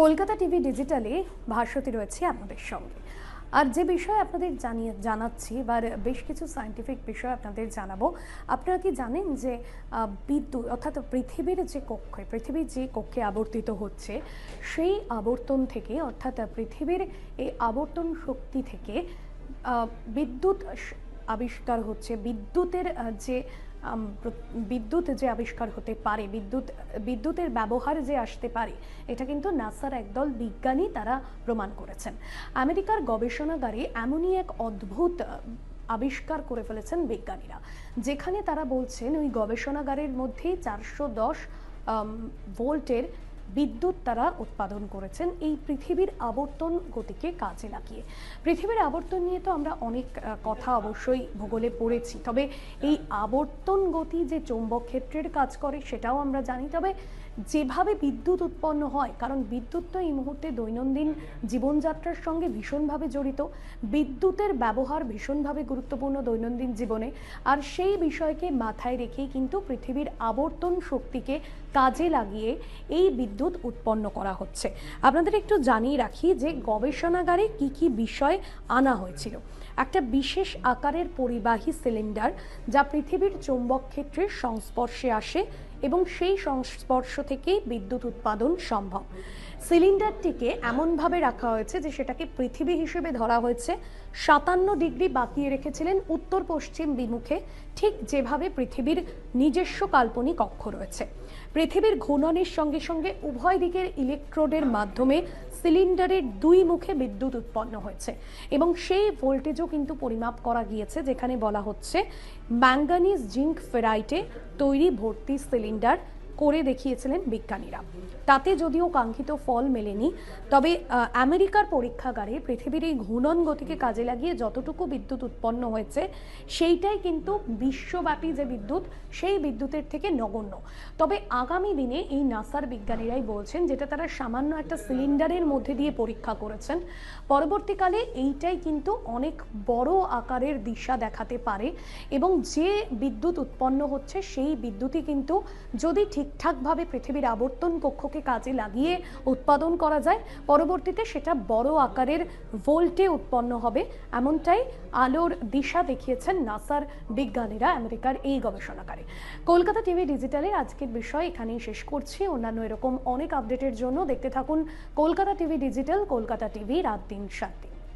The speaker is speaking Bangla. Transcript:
কলকাতা টিভি ডিজিটালে ভাস্বতী রয়েছে আপনাদের সঙ্গে। আর যে বিষয় আপনাদের জানাচ্ছি বা বেশ কিছু সায়েন্টিফিক বিষয় আপনাদের জানাবো। আপনারা কি জানেন যে বিদ্যুৎ অর্থাৎ পৃথিবীর যে কক্ষে আবর্তিত হচ্ছে সেই আবর্তন থেকে অর্থাৎ পৃথিবীর এই আবর্তন শক্তি থেকে বিদ্যুৎ আবিষ্কার হচ্ছে। বিদ্যুৎ যে আবিষ্কার হতে পারে, বিদ্যুতের ব্যবহার যে আসতে পারে, এটা কিন্তু নাসার একদল বিজ্ঞানী তারা প্রমাণ করেছেন। আমেরিকার গবেষণাগারে এমনই এক অদ্ভুত আবিষ্কার করে ফেলেছেন বিজ্ঞানীরা, যেখানে তারা বলছেন ওই গবেষণাগারের মধ্যেই 410 ভোল্টের বিদ্যুৎ তারা উৎপাদন করেছেন এই পৃথিবীর আবর্তন গতিকে কাজে লাগিয়ে। পৃথিবীর আবর্তন নিয়ে তো আমরা অনেক কথা অবশ্যই ভূগোলে পড়েছি, তবে এই আবর্তন গতি যে চৌম্বক ক্ষেত্রের কাজ করে সেটাও আমরা জানি। তবে যেভাবে বিদ্যুৎ উৎপন্ন হয়, কারণ বিদ্যুৎ তো এই মুহূর্তে দৈনন্দিন জীবনযাত্রার সঙ্গে ভীষণভাবে জড়িত, বিদ্যুতের ব্যবহার ভীষণভাবে গুরুত্বপূর্ণ দৈনন্দিন জীবনে, আর সেই বিষয়কে মাথায় রেখেই কিন্তু পৃথিবীর আবর্তন শক্তিকে কাজে লাগিয়ে এই বিদ্যুৎ উৎপন্ন করা হচ্ছে। আপনাদের একটু জানিয়ে রাখি যে গবেষণাগারে কি কি বিষয় আনা হয়েছিল। একটা বিশেষ আকারের পরিবাহী সিলিন্ডার, যা পৃথিবীর চৌম্বক ক্ষেত্রের সংস্পর্শে আসে এবং সেই সংস্পর্শ থেকেই বিদ্যুৎ উৎপাদন সম্ভব। সিলিন্ডারটিকে এমনভাবে রাখা হয়েছে যে সেটাকে পৃথিবী হিসেবে ধরা হয়েছে। 57 ডিগ্রি বাঁকিয়ে রেখেছিলেন উত্তর পশ্চিম বিমুখে, ঠিক যেভাবে পৃথিবীর নিজস্ব কাল্পনিক অক্ষ রয়েছে। পৃথিবীর ঘূর্ণনের সঙ্গে সঙ্গে উভয় দিকের ইলেকট্রোডের মাধ্যমে সিলিন্ডারের দুই মুখে বিদ্যুৎ উৎপন্ন হয়েছে এবং সেই ভোল্টেজও কিন্তু পরিমাপ করা গিয়েছে, যেখানে বলা হচ্ছে ম্যাঙ্গানিজ জিঙ্ক ফেরাইটে তৈরি ভর্তি সিলিন্ডার করে দেখিয়েছিলেন বিজ্ঞানীরা। তাতে যদিও কাঙ্ক্ষিত ফল মেলেনি, তবে আমেরিকার পরীক্ষাগারে পৃথিবীর এই ঘূর্ণন গতিকে কাজে লাগিয়ে যতটুকু বিদ্যুৎ উৎপন্ন হয়েছে সেইটাই কিন্তু বিশ্বব্যাপী যে বিদ্যুৎ, সেই বিদ্যুতের থেকে নগণ্য। তবে আগামী দিনে এই নাসার বিজ্ঞানীরাই বলছেন, যেটা তারা সামান্য একটা সিলিন্ডারের মধ্যে দিয়ে পরীক্ষা করেছেন, পরবর্তীকালে এইটাই কিন্তু অনেক বড় আকারের দিশা দেখাতে পারে এবং যে বিদ্যুৎ উৎপন্ন হচ্ছে সেই বিদ্যুৎই কিন্তু যদি ঠিকঠাকভাবে পৃথিবীর আবর্তন কক্ষকে কাজে লাগিয়ে উৎপাদন করা যায়, পরবর্তীতে সেটা বড় আকারের ভোল্টে উৎপন্ন হবে, এমনটাই আলোর দিশা দেখিয়েছেন নাসার বিজ্ঞানীরা আমেরিকার এই গবেষণাগারে। কলকাতা টিভি ডিজিটালের আজকের বিষয় এখানেই শেষ করছি। অন্যান্য এরকম অনেক আপডেটের জন্য দেখতে থাকুন Kolkata TV digital, Kolkata TV রাত দিন 7।